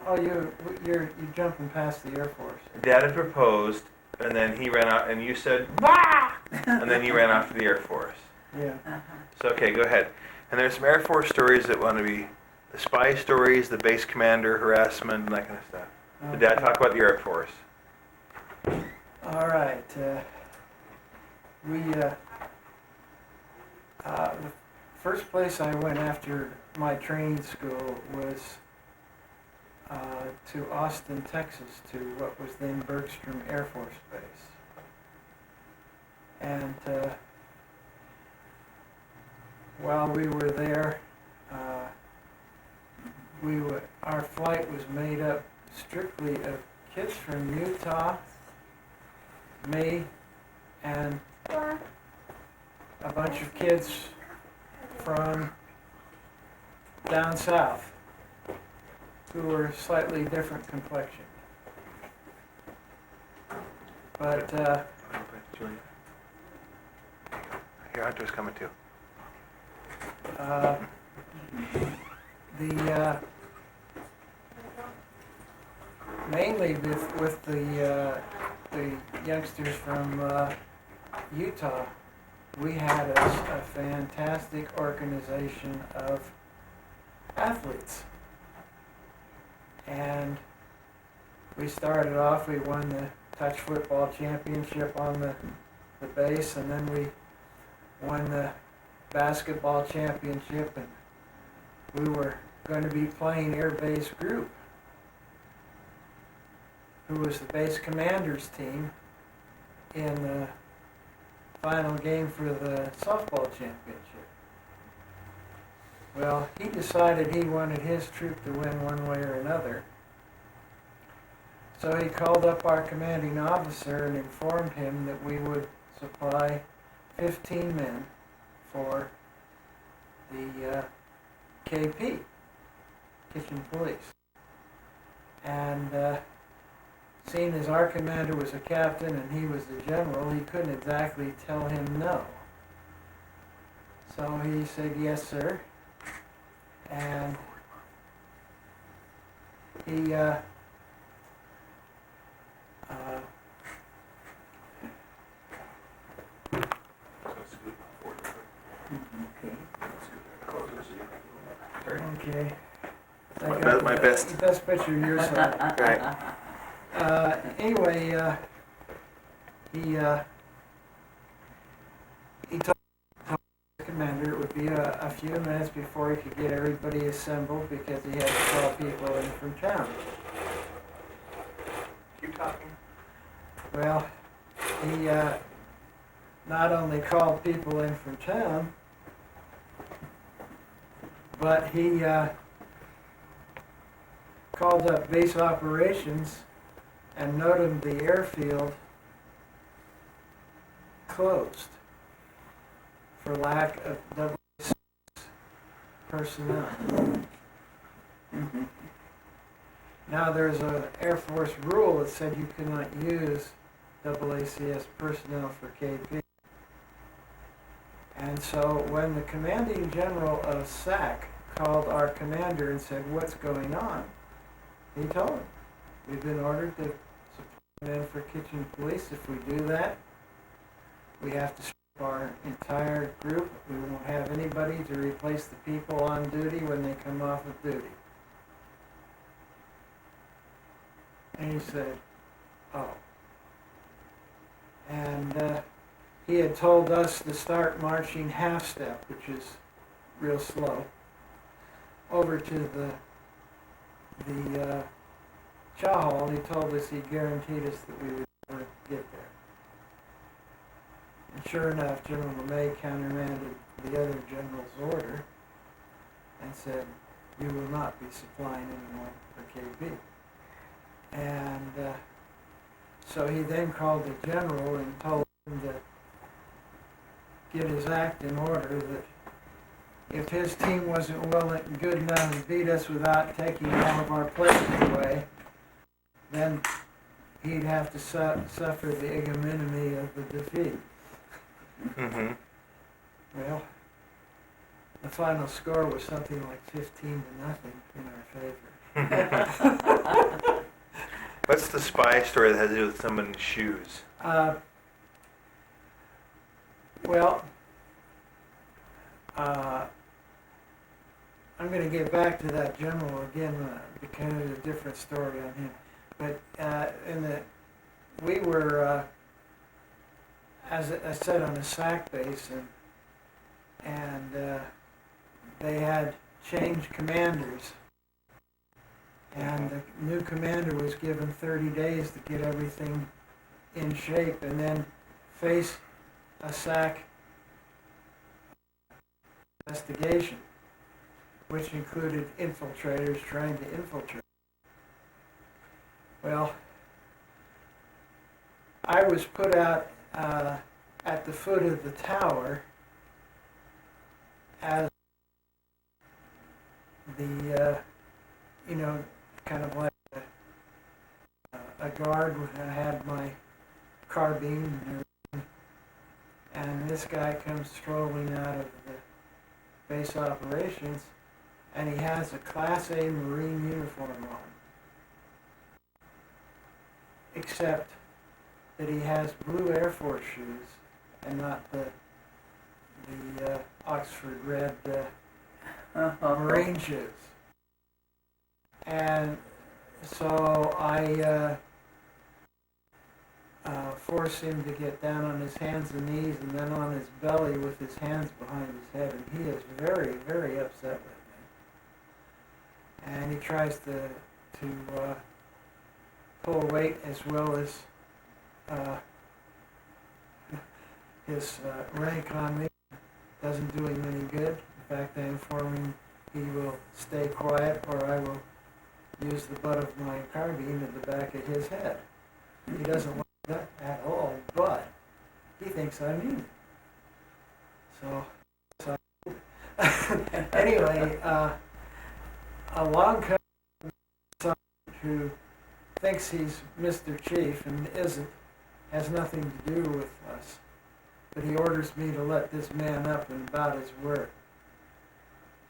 Oh, you're jumping past the Air Force. Dad had proposed, and then he ran out, and you said, "Bah!" And then you ran off to the Air Force. Yeah. So, okay, go ahead. And there's some Air Force stories that want to be the spy stories, the base commander harassment, and that kind of stuff. So, Dad, talk about the Air Force. All right. The first place I went after my training school was to Austin, Texas, to what was then Bergstrom Air Force Base. And while we were there, our flight was made up strictly of kids from Utah, me, and a bunch of kids from down south who were slightly different complexion. But Here, Hunter's coming too. Mainly with the youngsters from Utah, we had a fantastic organization of athletes. And we started off, we won the touch football championship on the base, and then we won the basketball championship, and we were going to be playing Air Base Group, who was the base commander's team in the final game for the softball championship. Well, he decided he wanted his troop to win one way or another. So he called up our commanding officer and informed him that we would supply 15 men for the KP, Kitchen Police. And seeing as our commander was a captain and he was the general, he couldn't exactly tell him no. So he said, "Yes, sir." And he okay. My best. Best picture of your side. Right. Anyway, he told the commander it would be a few minutes before he could get everybody assembled because he had to call people in from town. Keep talking. Well, he not only called people in from town, but he called up base operations and noted the airfield closed for lack of WACS personnel. Mm-hmm. Now there's an Air Force rule that said you cannot use WACS personnel for KP. And so when the commanding general of SAC called our commander and said, "What's going on?" he told him, "We've been ordered to supply men for Kitchen Police. If we do that, we have to strip our entire group. We won't have anybody to replace the people on duty when they come off of duty." And he said, "Oh." And he had told us to start marching half step, which is real slow, over to the chow hall. He told us he guaranteed us that we would never get there. And sure enough, General LeMay countermanded the other general's order and said, "You will not be supplying anyone for KB." And so he then called the general and told him to get his act in order, that if his team wasn't good enough to beat us without taking all of our places away, then he'd have to suffer the ignominy of the defeat. Mm-hmm. Well, the final score was something like 15-0 in our favor. What's the spy story that has to do with someone's shoes? Well, I'm going to get back to that general again because it's a different story on him. But we were, as I said, on a SAC base, and they had changed commanders. And the new commander was given 30 days to get everything in shape and then face a SAC investigation, which included infiltrators trying to infiltrate. Well, I was put out at the foot of the tower as the, kind of like a guard. I had my carbine and everything. And this guy comes strolling out of the base operations, and he has a Class A Marine uniform on. Except that he has blue Air Force shoes and not the Oxford red Marine shoes. And so I force him to get down on his hands and knees and then on his belly with his hands behind his head, and he is very, very upset with me. And he tries to pull weight as well as his rank on me. Doesn't do him any good. In fact, I inform him he will stay quiet or I will use the butt of my carbine at the back of his head. He doesn't like that at all, but he thinks I mean it. So anyway, along comes someone who thinks he's Mr. Chief and isn't, has nothing to do with us. But he orders me to let this man up and about his work.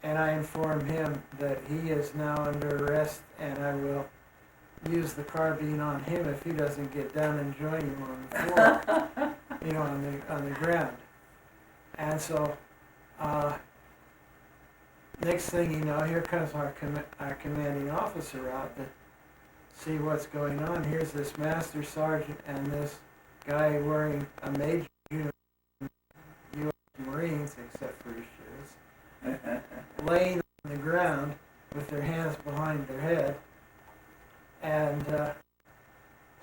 And I inform him that he is now under arrest and I will use the carbine on him if he doesn't get down and join him on the floor, on the ground. And so, next thing you know, here comes our commanding officer out to see what's going on. Here's this master sergeant and this guy wearing a major uniform, U.S. Marines, except for his shoes, laying on the ground with their hands behind their head. And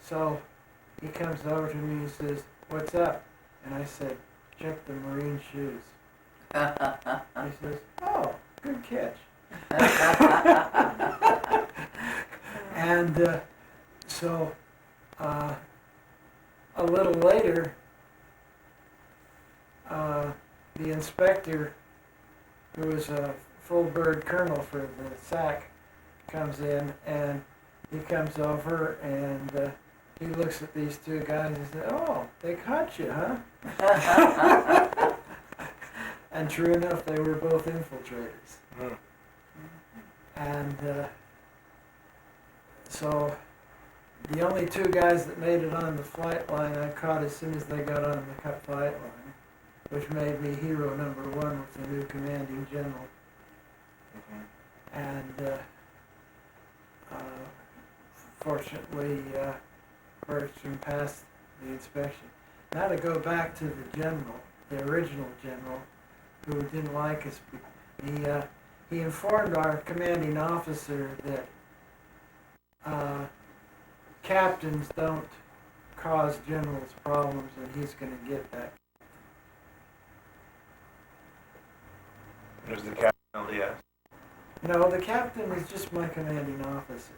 so he comes over to me and says, "What's up?" And I said, "Check the Marine shoes." He says, "Oh, good catch." And so a little later, the inspector, who was a full bird colonel for the SAC, comes in, and he comes over and he looks at these two guys and says, "Oh, they caught you, huh?" And true enough, they were both infiltrators. Mm. And so the only two guys that made it on the flight line I caught as soon as they got on the flight line, which made me hero number one with the new commanding general. Mm-hmm. And fortunately, Bergstrom passed the inspection. Now to go back to the general, the original general, who didn't like us. He informed our commanding officer that captains don't cause generals problems, and he's going to get that. Was the captain LDS? No, the captain is just my commanding officer.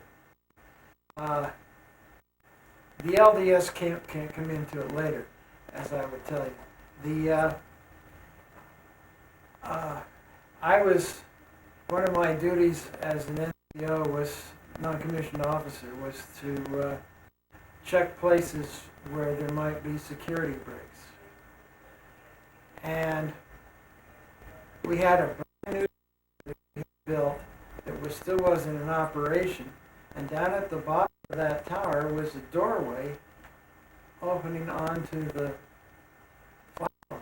The LDS can't come into it later, as I would tell you. One of my duties as an NCO non-commissioned officer, was to check places where there might be security breaks. And we had a brand new built that still wasn't in operation, and down at the bottom of that tower was a doorway opening onto the flight line.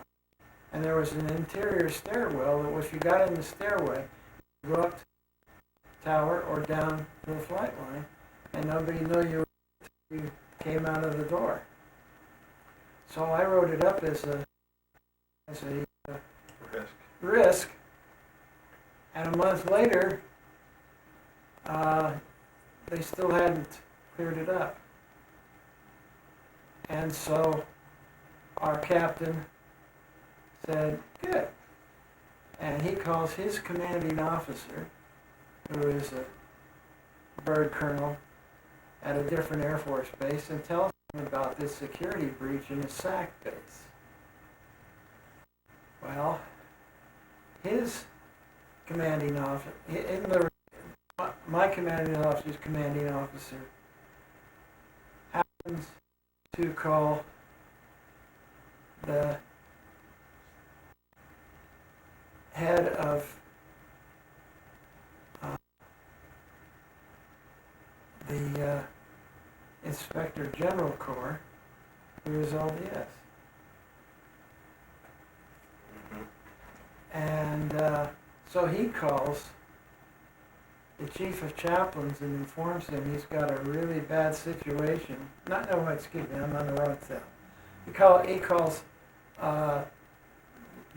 And there was an interior stairwell that if you got in the stairway, you go up to the tower or down to the flight line, and nobody knew you came out of the door. So I wrote it up as a risk. And a month later, they still hadn't cleared it up. And so our captain said, good. And he calls his commanding officer, who is a bird colonel at a different Air Force base, and tells him about this security breach in his SAC base. Well, his commanding officer, my commanding officer's commanding officer happens to call the head of the Inspector General Corps, who is LDS. And so he calls the chief of chaplains and informs him he's got a really bad situation. Excuse me, I'm on the wrong cell. He calls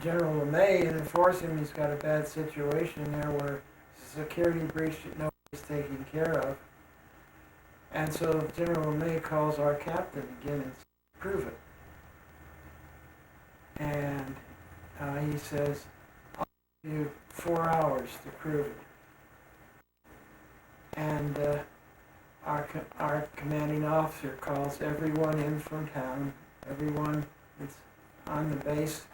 General LeMay and informs him he's got a bad situation there where security breach that nobody's taking care of. And so General LeMay calls our captain again and says, prove it. And he says, I'll give you 4 hours to prove it. And our commanding officer calls everyone in from town, everyone that's on the base,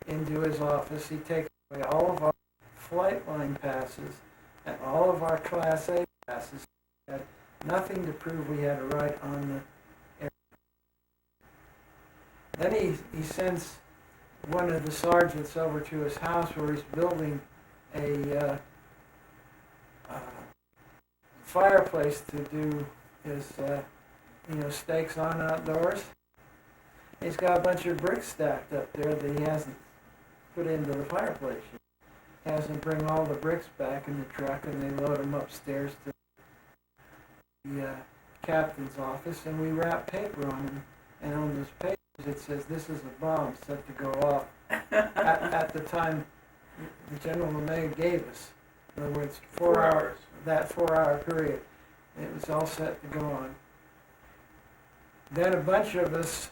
into his office. He takes away all of our flight line passes and all of our Class A passes. We had nothing to prove we had a right on the air. Then he sends one of the sergeants over to his house where he's building a fireplace to do his steaks on outdoors. He's got a bunch of bricks stacked up there that he hasn't put into the fireplace yet. He has them bring all the bricks back in the truck and they load them upstairs to the captain's office, and we wrap paper on them, and on those papers it says this is a bomb set to go off at the time the General LeMay gave us. In other words, 4 hours. That 4-hour period, it was all set to go on. Then a bunch of us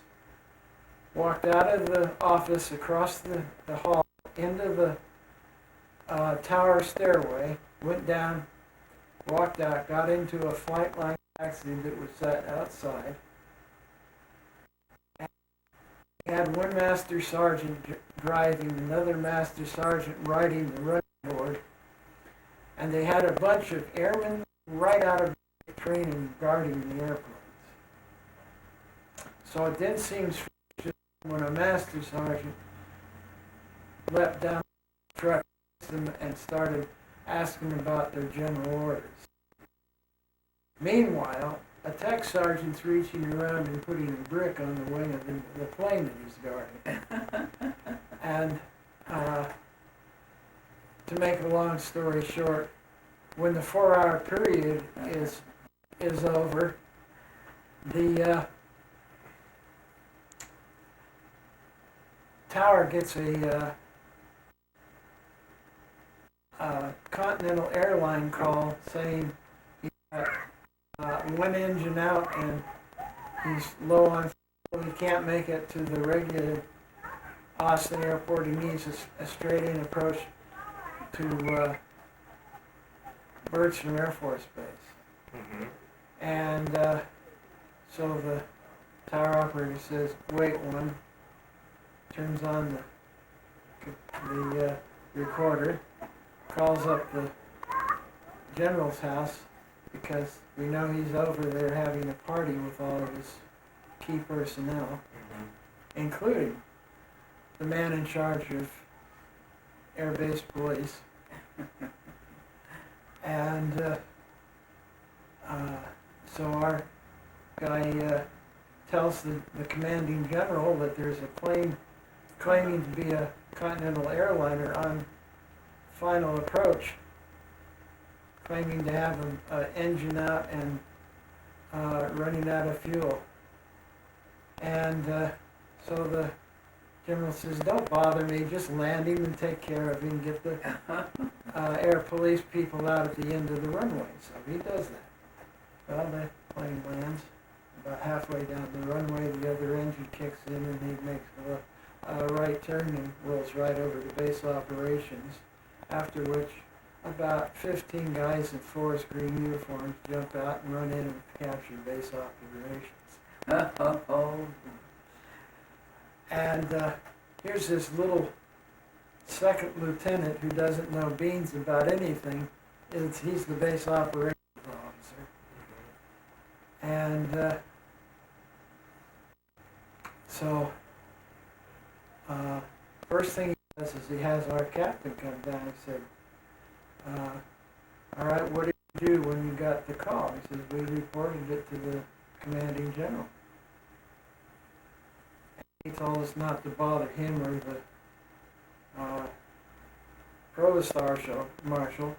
walked out of the office, across the hall, into the tower stairway, went down, walked out, got into a flight line taxi that was set outside. And we had one master sergeant driving, another master sergeant riding the running board. And they had a bunch of airmen right out of training guarding the airplanes. So it didn't seem strange when a master sergeant leapt down the truck and started asking about their general orders. Meanwhile, a tech sergeant's reaching around and putting a brick on the wing of the plane that he's guarding. And to make a long story short, when the 4-hour period is over, the tower gets a Continental airline call saying he's got one engine out and he's low on fuel. He can't make it to the regular Austin airport. He needs a straight-in approach to Bertram Air Force Base. Mm-hmm. And so the tower operator says, wait one, turns on the recorder, calls up the general's house because we know he's over there having a party with all of his key personnel, including the man in charge of Air Base Police. And so our guy tells the commanding general that there's a plane claiming to be a Continental airliner on final approach, claiming to have an engine out and running out of fuel. And so the general says, don't bother me, just land him and take care of him, get the air police people out at the end of the runway. So he does that. Well, the plane lands about halfway down the runway, the other engine kicks in and he makes a right turn and rolls right over to base operations, after which about 15 guys in forest green uniforms jump out and run in and capture base operations. And here's this little second lieutenant who doesn't know beans about anything. He's the base operations officer. And so first thing he does is he has our captain come down and said, all right, what did you do when you got the call? He says, we reported it to the commanding general. He told us not to bother him or the provost marshal,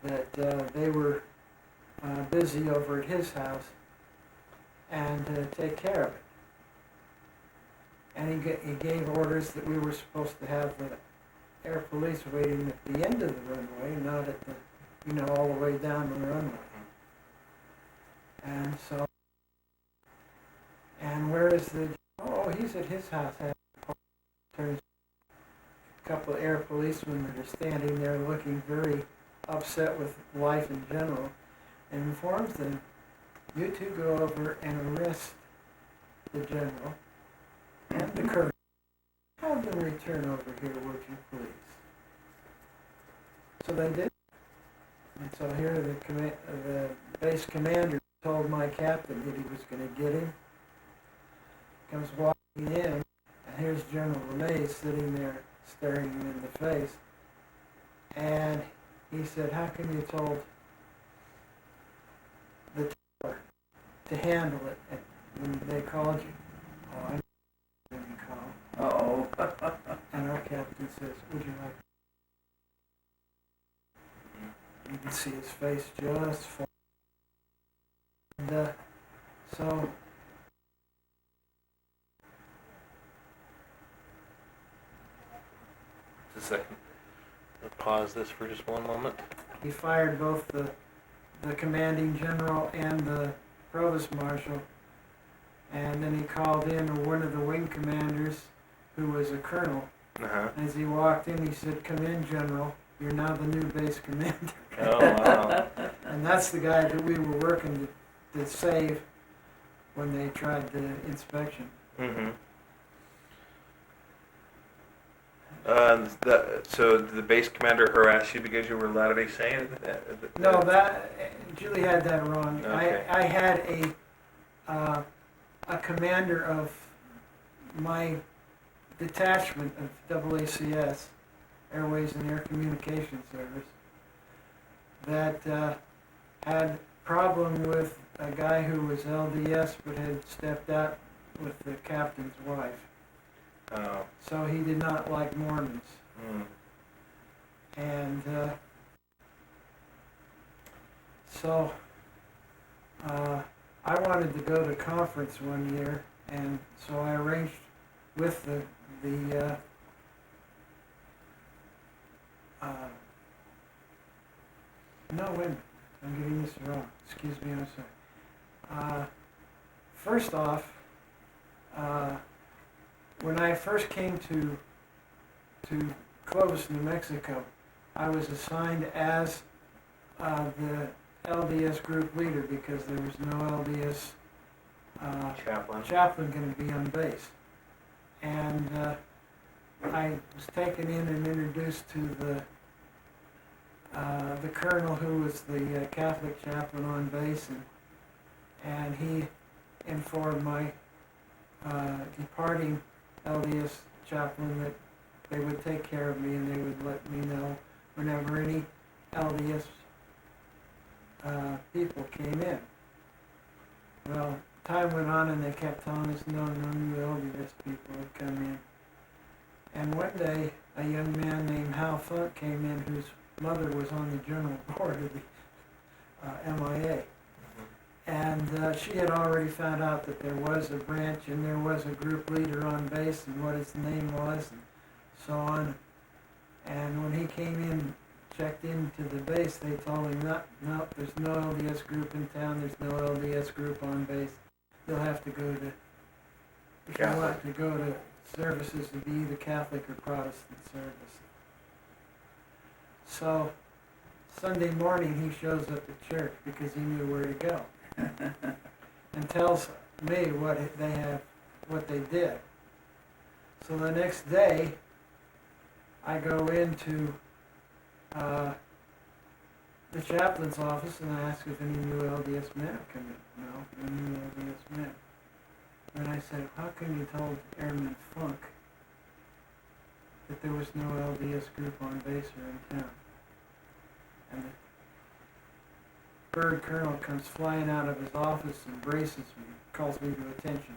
that they were busy over at his house and to take care of it. And he gave orders that we were supposed to have the air police waiting at the end of the runway, not at the, all the way down the runway. And so, and where is the, oh, he's at his house. There's a couple of air policemen that are standing there looking very upset with life in general, and informs them, you two go over and arrest the general and the colonel. Have them return over here, would you please? So they did. And so here the base commander told my captain that he was going to get him. Comes walking in, and here's General LeMay sitting there staring him in the face. And he said, how come you told the tower to handle it when they called you? Oh, I know when you call. Uh-oh. And our captain says, would you like? You can see his face just fall. And so Just a second. I'll pause this for just one moment. he fired both the commanding general and the provost marshal, and then he called in one of the wing commanders, who was a colonel. Uh-huh. As he walked in, he said, come in, General, you're now the new base commander. Oh, wow. And that's the guy that we were working to save when they tried the inspection. Mm-hmm. So the base commander harassed you because you were Latter-day Saint? No, Julie had that wrong. Okay. I had a commander of my detachment of AACS, Airways and Air Communication Service, that had problem with a guy who was LDS but had stepped out with the captain's wife. Oh. So he did not like Mormons. Mm. And so I wanted to go to conference one year, and so I arranged with the no, wait a minute, I'm getting this wrong. Excuse me, I'm sorry. First off, when I first came to Clovis, New Mexico, I was assigned as the LDS group leader because there was no LDS chaplain going to be on base. And I was taken in and introduced to the colonel who was the Catholic chaplain on base, and he informed my departing LDS chaplain that they would take care of me and they would let me know whenever any LDS people came in. Well, time went on and they kept telling us no new LDS people would come in. And one day, a young man named Hal Funk came in whose mother was on the general board of the MIA. And she had already found out that there was a branch and there was a group leader on base and what his name was and so on. And when he came in, checked into the base, they told him, no, there's no LDS group in town, there's no LDS group on base. You'll have to go to, if you want to go to services, to be either Catholic or Protestant service. So, Sunday morning he shows up at church because he knew where to go. And tells me what they did. So the next day, I go into the chaplain's office and I ask if any new LDS men have come in. No, no new LDS men. And I said, how come you told Airman Funk that there was no LDS group on base or in town? And the bird colonel comes flying out of his office and braces me, calls me to attention,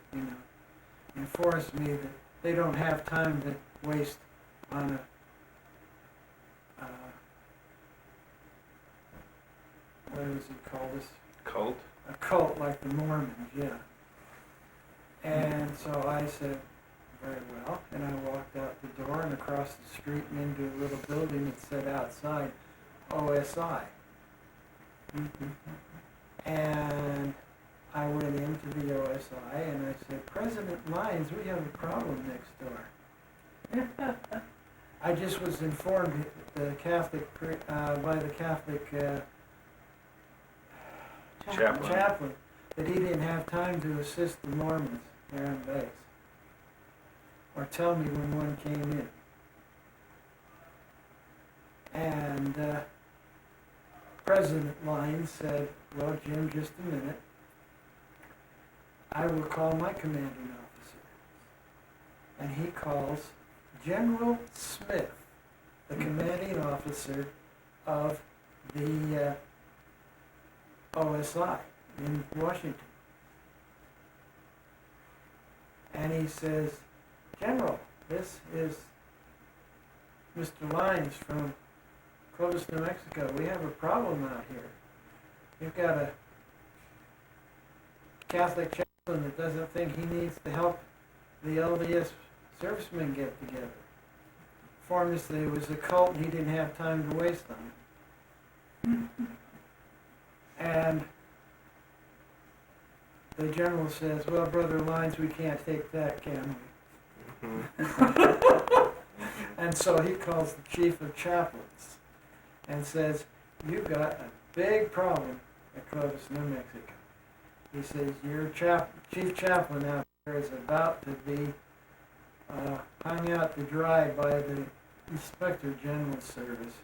informs me that they don't have time to waste on what does he call this? Cult? A cult like the Mormons, yeah. And so I said, very well, and I walked out the door and across the street and into a little building that said outside, OSI. And I went into the OSI and I said, President Lyons, we have a problem next door. I just was informed by the Catholic chaplain that he didn't have time to assist the Mormons there on base, or tell me when one came in. And President Lyons said, well, Jim, just a minute. I will call my commanding officer. And he calls General Smith, the commanding officer of the OSI in Washington. And he says, General, this is Mr. Lyons from Clovis, New Mexico. We have a problem out here. We've got a Catholic chaplain that doesn't think he needs to help the LDS servicemen get together. Informed us that it was a cult and he didn't have time to waste on it. And the general says, well, Brother Lyons, we can't take that, can we? And so he calls the chief of chaplains and says, you've got a big problem at Clovis, New Mexico. He says, your chief chaplain out there is about to be hung out to dry by the Inspector General's service.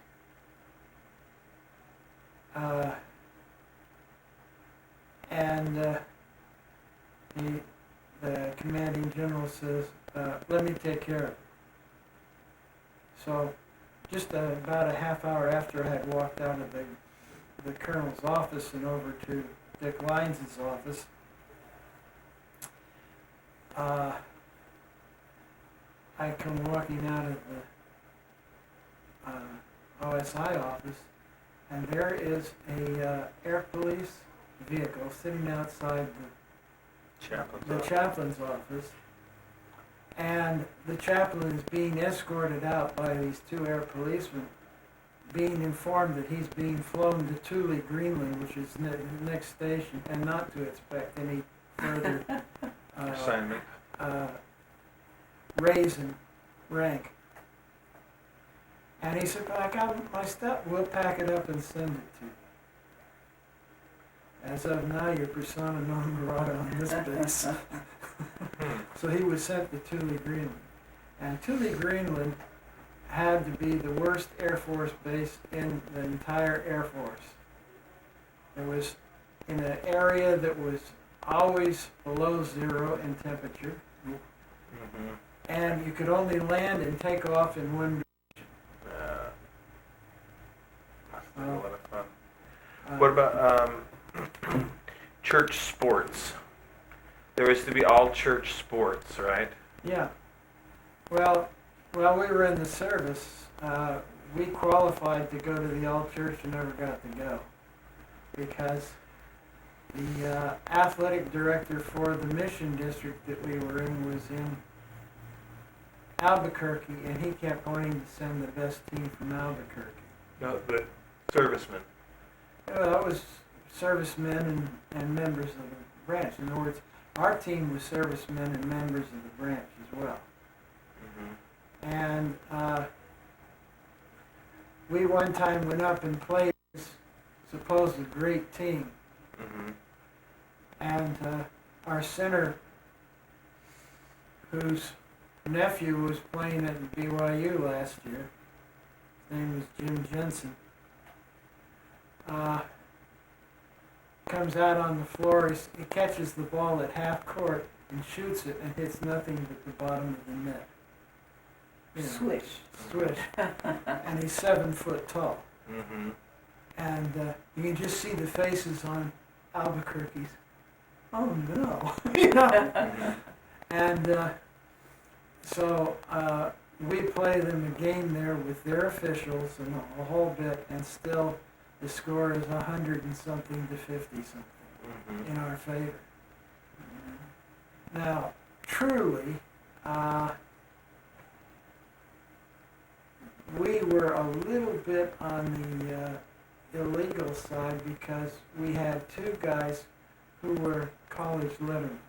The commanding general says, let me take care of it. So just about a half hour after I had walked out of the colonel's office and over to Dick Lyons' office, I come walking out of the OSI office, and there is a air police vehicle sitting outside the chaplain's office, and the chaplain is being escorted out by these two air policemen, being informed that he's being flown to Thule, Greenland, which is the next station, and not to expect any further assignment, raise in rank. And he said, I got my stuff, we'll pack it up and send it to you. As of now, you're persona non grata on this base. So he was sent to Thule, Greenland. And Thule, Greenland had to be the worst Air Force base in the entire Air Force. It was in an area that was always below zero in temperature. Mm-hmm. And you could only land and take off in one direction. That's a lot of fun. What about church sports. There was to be all church sports, right? Yeah. Well, while we were in the service, we qualified to go to the all church and never got to go because the athletic director for the mission district that we were in was in Albuquerque, and he kept wanting to send the best team from Albuquerque. No, the servicemen. Well, that was servicemen and members of the branch. In other words, our team was servicemen and members of the branch as well. Mm-hmm. And we one time went up and played this supposed great team. Mm-hmm. And our center, whose nephew was playing at BYU last year, his name was Jim Jensen, comes out on the floor, he catches the ball at half court and shoots it and hits nothing but the bottom of the net. You know, swish. And he's 7 foot tall. Mm-hmm. And you can just see the faces on Albuquerque's, oh no, you know. Mm-hmm. And so we play them a game there with their officials and a whole bit, and still the score is 100 and something to 50 something Mm-hmm. in our favor. Now, truly, we were a little bit on the illegal side because we had 2 guys who were college lettermen.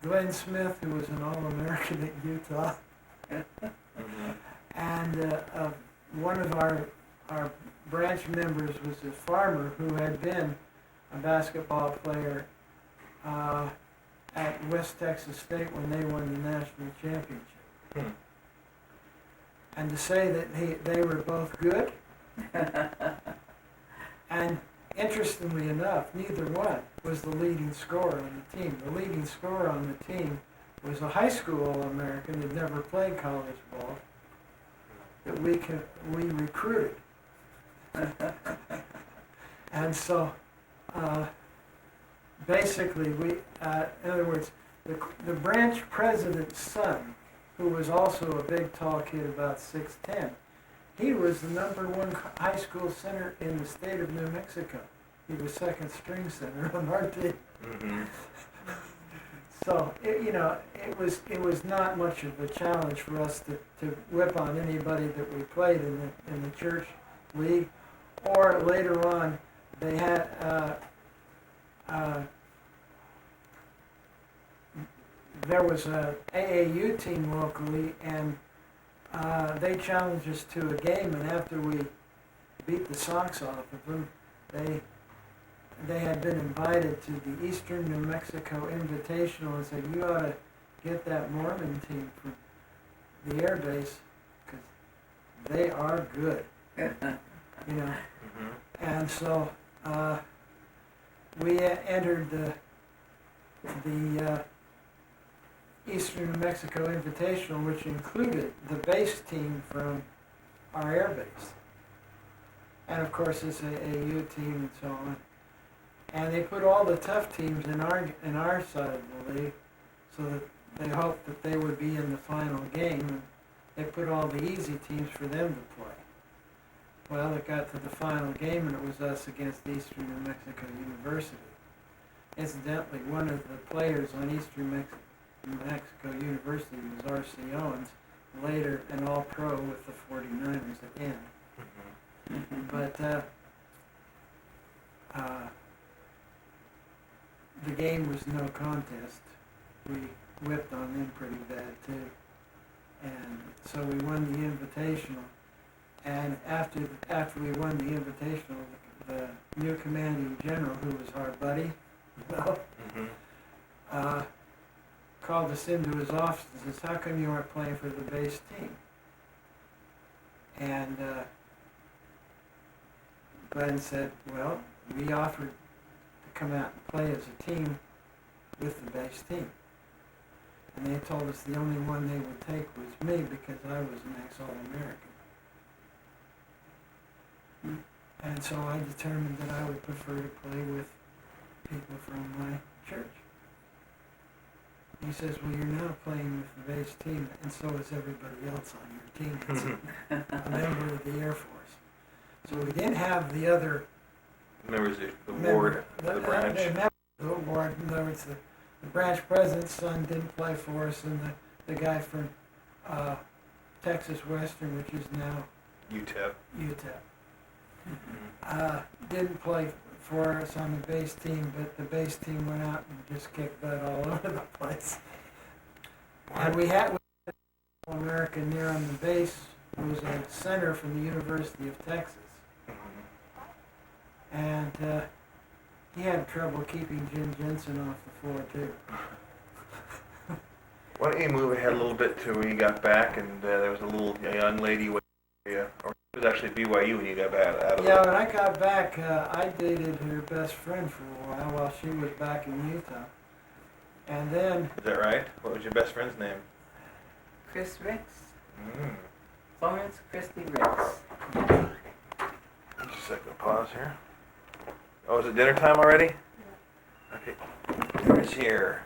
Glenn Smith, who was an All-American at Utah, Mm-hmm. and one of our branch members was a farmer who had been a basketball player at West Texas State when they won the national championship. Hmm. And to say that they were both good, and interestingly enough, neither one was the leading scorer on the team. The leading scorer on the team was a high school All-American that never played college ball that we recruited. And so, basically, in other words, the branch president's son, who was also a big, tall kid, about 6'10", he was the #1 high school center in the state of New Mexico. He was second string center on our team. Mm-hmm. So, it was not much of a challenge for us to whip on anybody that we played in the church league. Or later on, they had there was a AAU team locally, and they challenged us to a game, and after we beat the socks off of them, they had been invited to the Eastern New Mexico Invitational and said, you ought to get that Mormon team from the air base because they are good, you know. Mm-hmm. And so we entered the Eastern New Mexico Invitational, which included the base team from our air base, and of course this AAU team and so on. And they put all the tough teams in our side of the league, so that they hoped that they would be in the final game. And they put all the easy teams for them to play. Well, it got to the final game, and it was us against Eastern New Mexico University. Incidentally, one of the players on Eastern New Mexico University was R.C. Owens, later an All-Pro with the 49ers again. Mm-hmm. But the game was no contest. We whipped on them pretty bad too, and so we won the Invitational. And after we won the Invitational, the new commanding general, who was our buddy, Mm-hmm. called us into his office and says, "How come you aren't playing for the base team?" And Glenn said, "Well, we offered to come out and play as a team with the base team. And they told us the only one they would take was me because I was an ex-All-American. And so I determined that I would prefer to play with people from my church. He says, well, you're now playing with the base team, and so is everybody else on your team. It's a member of the Air Force. So we didn't have the other Members of the ward, the branch. The ward, in other words, the branch president's son didn't play for us, and the guy from Texas Western, which is now UTEP. Didn't play for us on the base team, but the base team went out and just kicked butt all over the place. And we had an American there on the base who was a center from the University of Texas. And he had trouble keeping Jim Jensen off the floor, too. Why don't you move ahead a little bit to when you got back, and there was a young lady with you, or it was actually BYU when you got back out of Yeah, when I got back, I dated her best friend for a while she was back in Utah. And then... Is that right? What was your best friend's name? Chris Ricks. Mm. Florence Christy Ricks. Just a second, pause here. Oh, is it dinner time already? Okay. Dinner's here.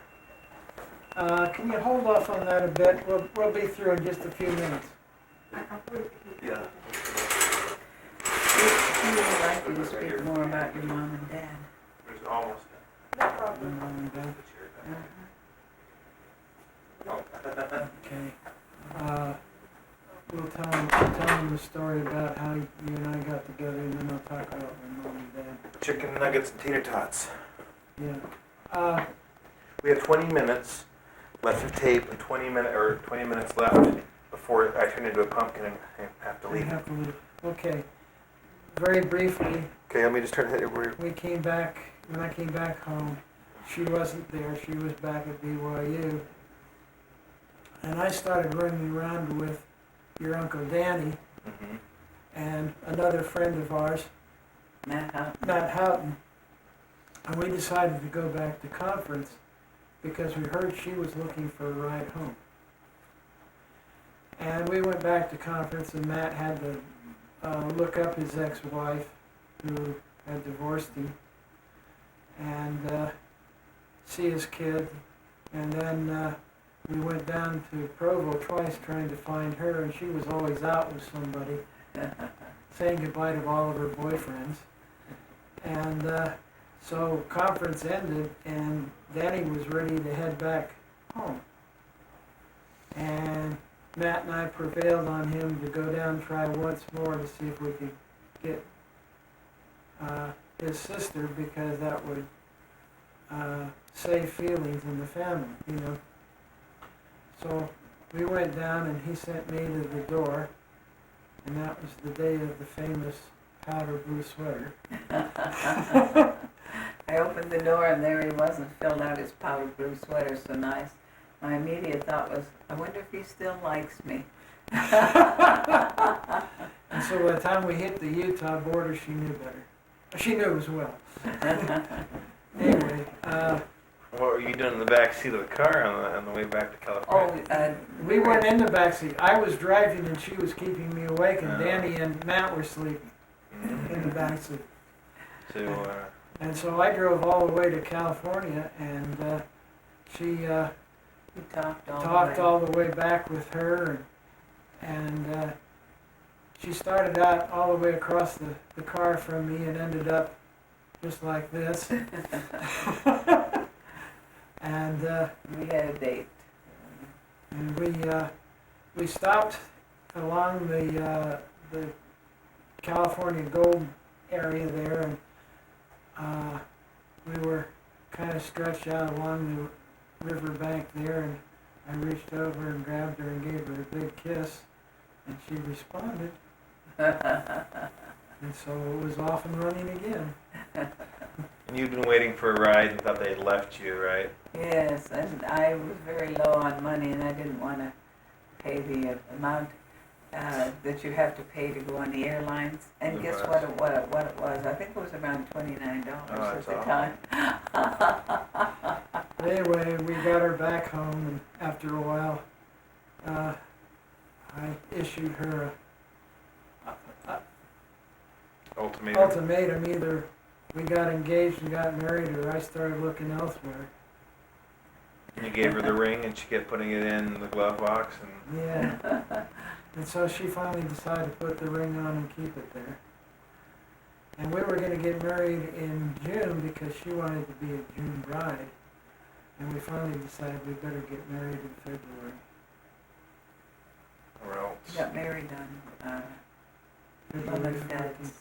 Can you hold off on that a bit? We'll be through in just a few minutes. Yeah. He would like you to speak more about your mom and dad. There's almost Uh-huh. Okay. We'll tell them the story about how you and I got together, and then I'll talk about my mom and dad. Chicken nuggets and tater tots. Yeah. We have 20 minutes left of tape and 20 minutes left before I turn into a pumpkin and have to We leave. have to leave. Okay. Very briefly, Okay, let me just turn it. we came back, when I came back home, she wasn't there. She was back at BYU. And I started running around with your Uncle Danny Mm-hmm. and another friend of ours, Matt Houghton. And we decided to go back to conference because we heard she was looking for a ride home. And we went back to conference, and Matt had to look up his ex-wife who had divorced him and see his kid. And then we went down to Provo twice trying to find her, and she was always out with somebody, saying goodbye to all of her boyfriends. And so conference ended, and Danny was ready to head back home. And Matt and I prevailed on him to go down and try once more to see if we could get his sister, because that would save feelings in the family, you know. So we went down, and he sent me to the door, and that was the day of the famous powder blue sweater. I opened the door and there he was, and filled out his powder blue sweater so nice. My immediate thought was, I wonder if he still likes me. And so by the time we hit the Utah border, she knew better. She knew as well. Anyway, What were you doing in the back seat of the car on the way back to California? we weren't in the backseat. I was driving and she was keeping me awake, and Danny and Matt were sleeping in the backseat. And so I drove all the way to California, and she talked all the way back with her, and she started out all the way across the car from me and ended up just like this. And we had a date. And we stopped along the California Gold area there, and we were kind of stretched out along the riverbank there, and I reached over and grabbed her and gave her a big kiss, and she responded. And so it was off and running again. And you'd been waiting for a ride and thought they had left you, right? Yes, and I was very low on money, and I didn't want to pay the amount that you have to pay to go on the airlines. And guess what it was? I think it was around $29 at the time. Anyway, we got her back home, and after a while, I issued her Ultimatum. ultimatum, either we got engaged and got married, or I started looking elsewhere. And you gave her the ring, and she kept putting it in the glove box, and Yeah. And so she finally decided to put the ring on and keep it there. And we were going to get married in June because she wanted to be a June bride. And we finally decided we better get married in February. or else. Got married on mom and dad's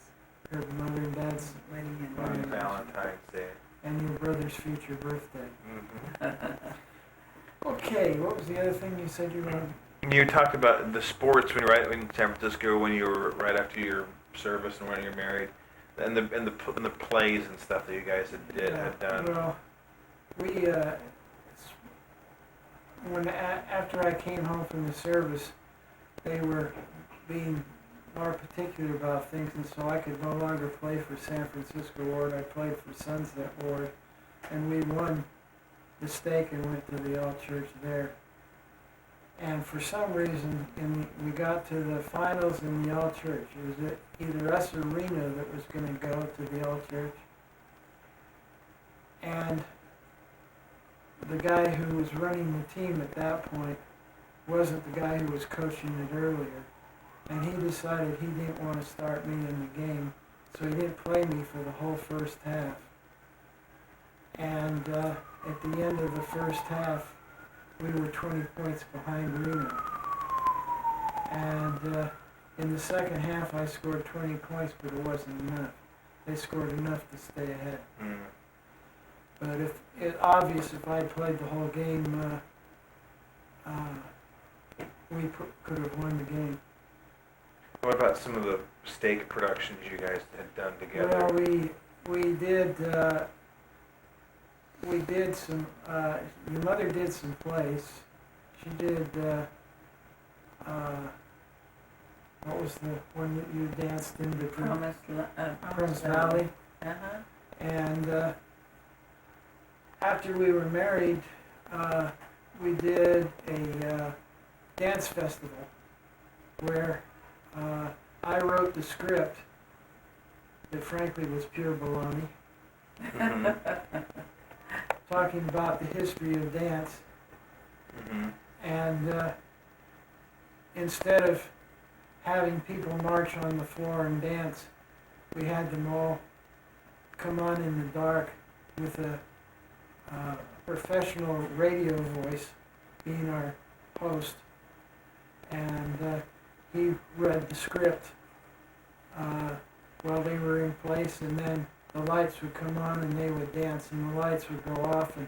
Her mother and dad's wedding On anniversary. Valentine's Day. and your brother's future birthday. Mm-hmm. Okay, what was the other thing you said you wanted? You talked about the sports when you were right in San Francisco, when you were right after your service and when you were married, and the plays and stuff that you guys had done. Well, we after I came home from the service, they were being more particular about things, and so I could no longer play for San Francisco Ward. I played for Sunset Ward, and we won the stake and went to the All Church there. And for some reason, we got to the finals in the All Church. It was either us or Reno that was going to go to the All Church. And the guy who was running the team at that point wasn't the guy who was coaching it earlier. And he decided he didn't want to start me in the game, so he didn't play me for the whole first half. And at the end of the first half, we were 20 points behind Reno. And in the second half, I scored 20 points, but it wasn't enough. They scored enough to stay ahead. Mm. But obvious if I had played the whole game, we could have won the game. What about some of the steak productions you guys had done together? Well, we did some. Your mother did some plays. She did. What was the one that you danced in the Promise Valley? Uh-huh. And after we were married, we did a dance festival where I wrote the script that frankly was pure baloney, Mm-hmm. talking about the history of dance. Mm-hmm. And instead of having people march on the floor and dance, we had them all come on in the dark with a professional radio voice being our host. And he read the script while they were in place, and then the lights would come on and they would dance, and the lights would go off, and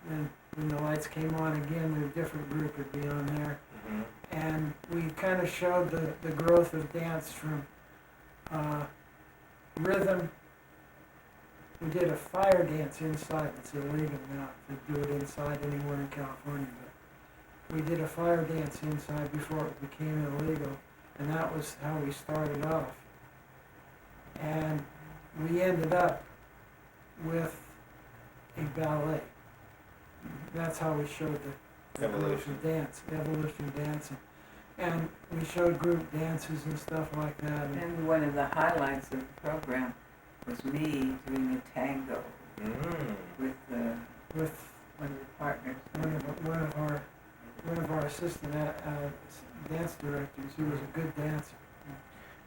then when the lights came on again, a different group would be on there. Mm-hmm. And we kind of showed the growth of dance from rhythm. We did a fire dance inside. It's illegal now to do it inside anywhere in California, but we did a fire dance inside before it became illegal, and that was how we started off. And we ended up with a ballet. That's how we showed the growth of dance, evolution dancing. And we showed group dances and stuff like that. And one of the highlights of the program was me doing a tango with one of the partners. One of our assistant dance directors, who was a good dancer.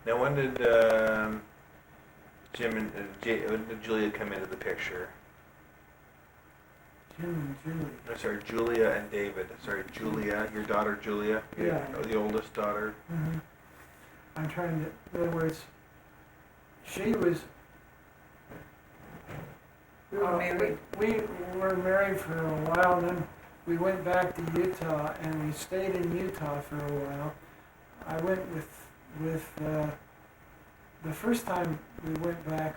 Now, when did Jim and when did Julia come into the picture? Jim and Julie. No, sorry, Julia and David. Sorry, Julia, your daughter Julia, Yeah. the oldest daughter. Mm-hmm. I'm trying to, in other words, she was. We were married. We were married for a while, and then we went back to Utah, and we stayed in Utah for a while. I went with the first time we went back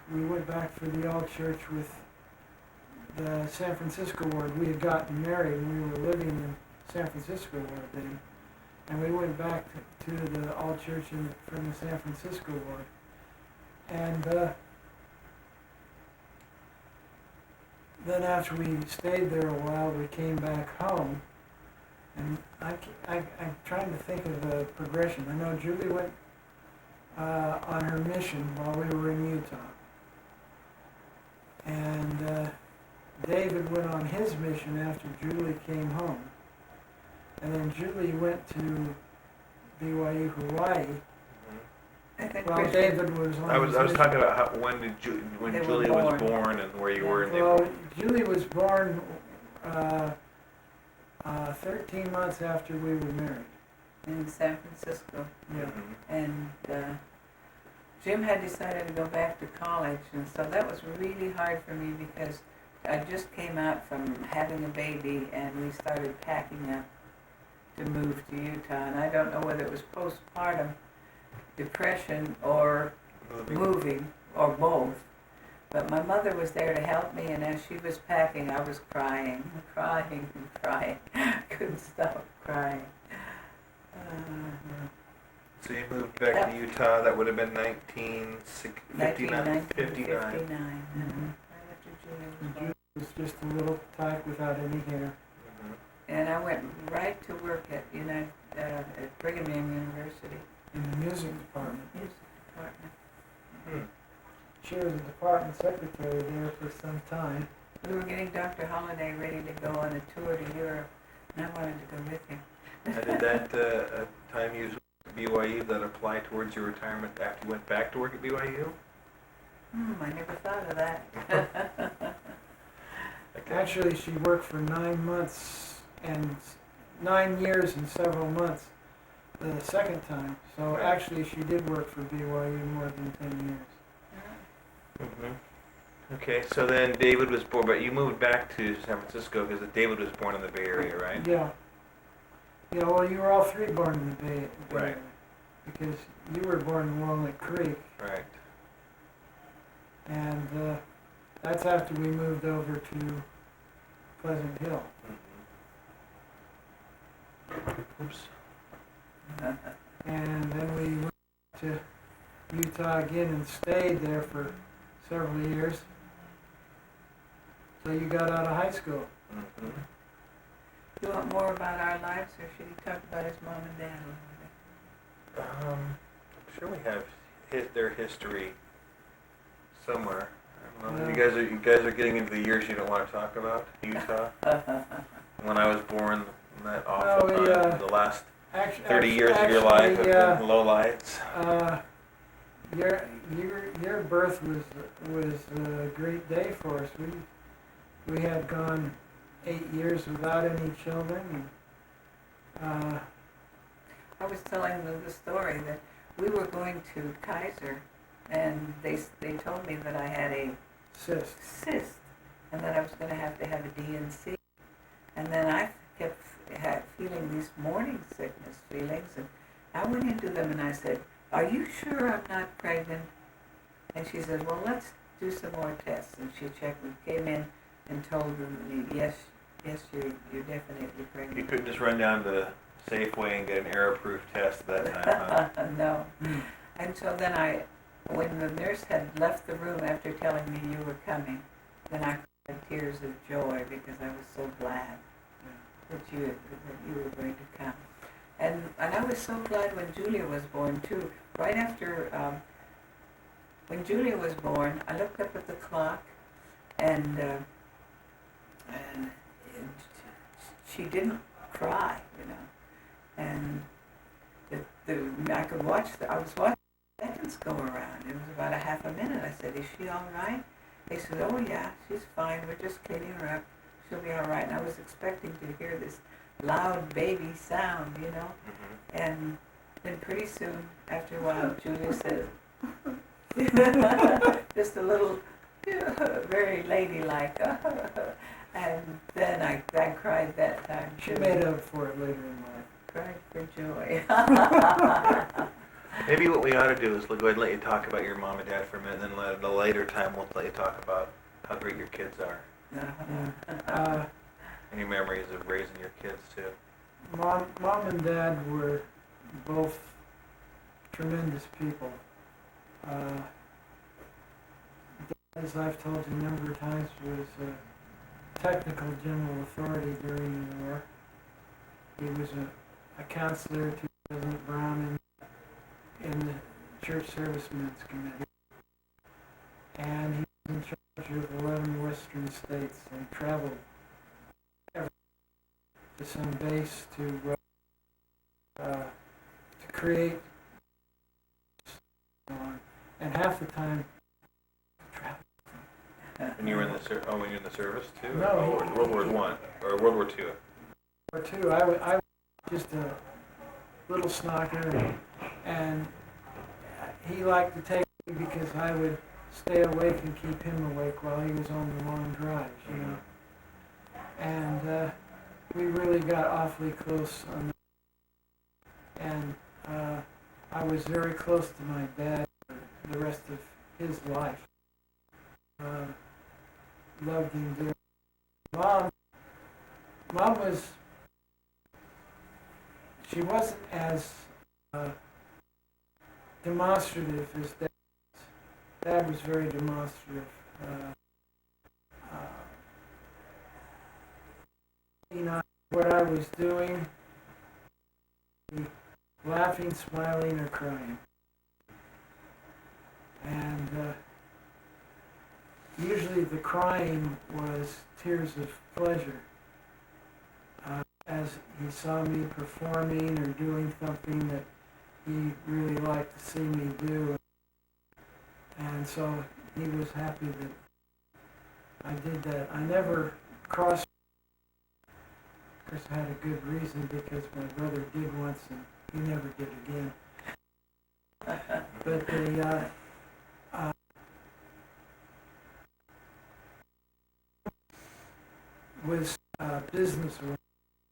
for the All Church with the San Francisco Ward. We had gotten married, and we were living in San Francisco Ward then, and we went back to the All Church from the San Francisco Ward, and then after we stayed there a while, we came back home, and I'm trying to think of the progression. I know Julie went on her mission while we were in Utah, And David went on his mission after Julie came home. And then Julie went to BYU Hawaii. I think Well, Christian- David was on I was his talking mission. about when They were Julia was born. born and where you were in Well, the. Julie was born 13 months after we were married. in San Francisco. Yeah. Mhm. And Jim had decided to go back to college, and so that was really hard for me because I just came out from having a baby, and we started packing up to move to Utah. And I don't know whether it was postpartum depression or moving or both. But my mother was there to help me, and as she was packing, I was crying. Couldn't stop crying. So you moved back to Utah. That would have been 1959. 1959. Mhm. Right after Julia was born. Julie was just a little tyke without any hair. Mhm. And I went right to work at at Brigham Young University, In the music department. music department. Hmm. She was a department secretary there for some time. We were getting Dr. Holliday ready to go on a tour to Europe, and I wanted to go with him. And did that time you was at BYU that apply towards your retirement after you went back to work at BYU? I never thought of that. Okay. Actually, she worked for 9 months and 9 years and several months the second time. So Right. actually, she did work for BYU more than 10 years. Mhm. Okay, so then David was born, but you moved back to San Francisco because David was born in the Bay Area, right? Yeah. Yeah, well, you were all three born in the Bay Right. Area. Because you were born in Walnut Creek, Right. and that's after we moved over to Pleasant Hill. Mhm. Oops. And then we went to Utah again and stayed there for several years. So you got out of high school. Mhm. You want more about our lives, or should he talk about his mom and dad a little I'm sure we have their history somewhere. I don't know. Yeah. You guys are getting into the years you don't want to talk about Utah. bit? When I was born, that awful Well, we, time, the last Actually, 30 years of your life have actually, been low lights. Your birth was a great day for us. We had gone 8 years without any children. And, I was telling them the story that we were going to Kaiser, and they told me that I had a cyst. cyst, and that I was going to have a DNC. And then I kept feeling these morning sickness feelings, and I went into them and I said, "Are you sure I'm not pregnant?" And she said, "Well, let's do some more tests." And she checked and came in and told them, "Yes, you're definitely pregnant." You couldn't just run down to Safeway and get an error-proof test at that time, huh? No. And so then when the nurse had left the room after telling me you were coming, then I cried tears of joy because I was so glad that you were going to come. And I was so glad when Julia was born too. Right after when Julia was born, I looked up at the clock, and she didn't cry, and I could watch. I was watching the seconds go around. It was about a half a minute. I said, "Is she all right?" They said, "Oh yeah, she's fine. We're just cleaning her up. She'll be all right." And I was expecting to hear this loud baby sound, Mhm. And then pretty soon, after a while, Julia said, just a little, very ladylike, and then I cried that time. She too. made up for it later in life. Cried for joy. Maybe what we ought to do is go ahead and let you talk about your mom and dad for a minute, and then at a later time we'll let you talk about how great your kids are and your memories of raising your kids too. Mom and Dad were both tremendous people. Dad, as I've told you a number of times, was a technical general authority during the war. He was a counselor to President Brown in the Church Servicemen's Committee, and he was in charge of 11 western states and traveled to some base to create, and half the time travel. And you were in the when you're in the service too? No, or World War One or World War Two? Or two, I was just a little snocker, and he liked to take me because I would stay awake and keep him awake while he was on the long drives, you know. And we really got awfully close on that. And I was very close to my dad for the rest of his life. Loved him dearly. Mom was, she wasn't as demonstrative as Dad was. Dad was very demonstrative. You know, what I was doing, laughing, smiling, or crying. And usually the crying was tears of pleasure. As he saw me performing or doing something that he really liked to see me do. And so he was happy that I did that. I never crossed. Of course, I had a good reason because my brother did once and he never did again. But the was a businesswoman,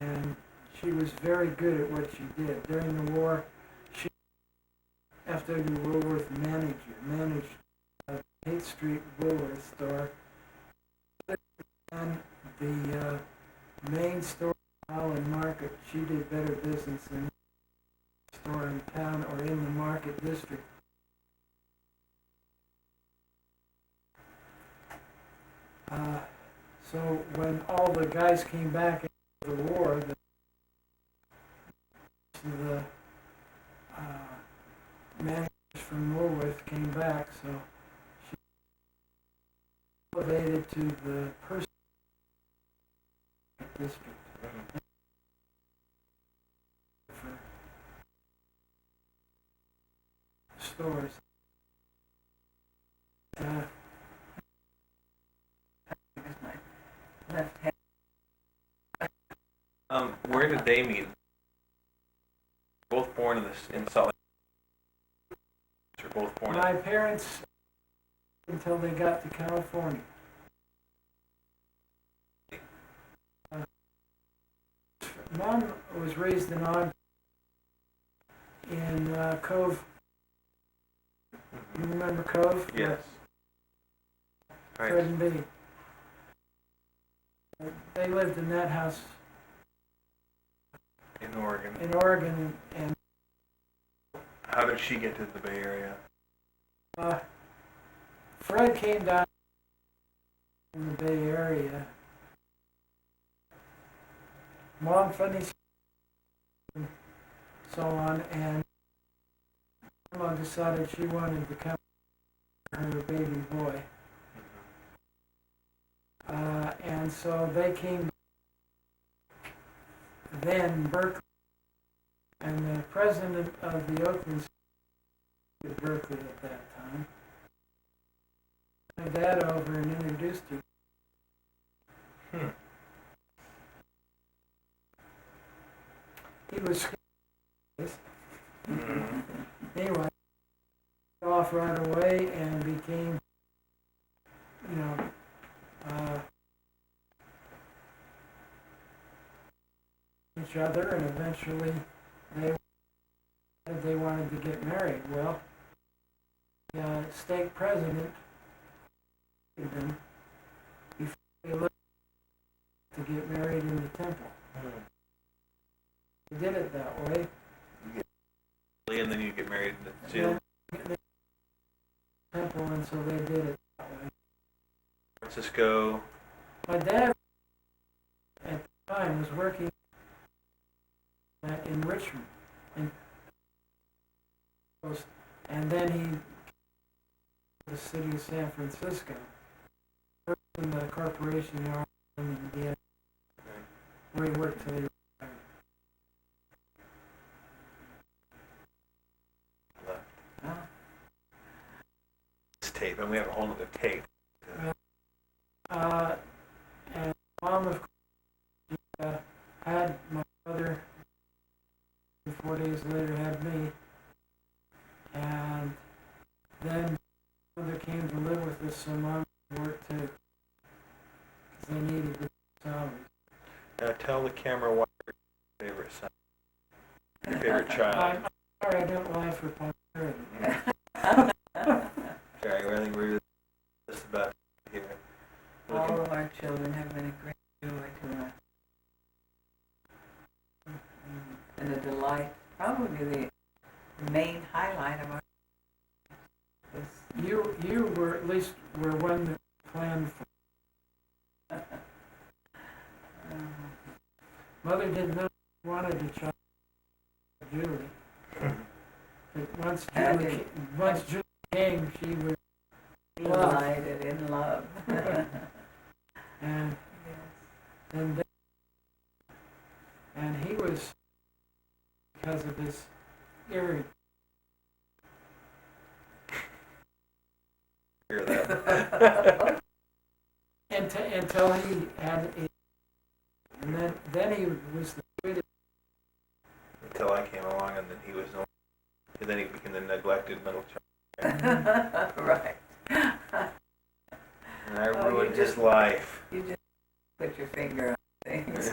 and she was very good at what she did. During the war, she, after the Woolworth managed a 8th Street Woolworth store, and the main store in Market. She did better business than the store in town or in the Market district. So when all the guys came back after the war, the managers from Woolworth came back, so she elevated to the person district. For stores. Left hand. Where did they meet? Both born in Salt Lake. They're both born. My parents, until they got to California. Mom was raised in Ogden, in Cove. You remember Cove? Yes. Right. Fred and Biddy. They lived in that house In Oregon. and How did she get to the Bay Area? Fred came down in the Bay Area. Mom funny and so on, and Mom decided she wanted to come to her baby boy. And so they came then Berkeley, and the president of the Oakland School at Berkeley at that time, my dad over and introduced her. He was anyway, off right away and became, you know, each other, and eventually they wanted to get married. Well, the stake president them before they left to get married in the temple. They did it that way. And then you get married in the temple, and so they did it that way. Francisco. My dad at the time was working in Richmond, and then he the city of San Francisco. in the corporation yard in Indiana, where he worked till he retired. Left. Oh, This tape, and we have a whole other tape. And Mom, of course, she, had my brother, and 4 days later had me, and then mother came to live with us, so Mom worked too, because they needed the salary. Now tell the camera what your favorite son, your favorite child. I'm sorry, I don't lie for posterity. Okay, I think we're just about here. all of our children have been a great joy to us. And a delight, probably the main highlight of our was You were, at least, were one that planned for. Mother did not wanted a child, Julie. But once Julie came, she was delighted in love. and Yes. and he was, because of his earring. Hear that? Until he had a, and then he was the sweetest. Until I came along, and then he was no, and then he became the neglected middle child. Right. And I Oh, you ruined his just- life. You just put your finger on things.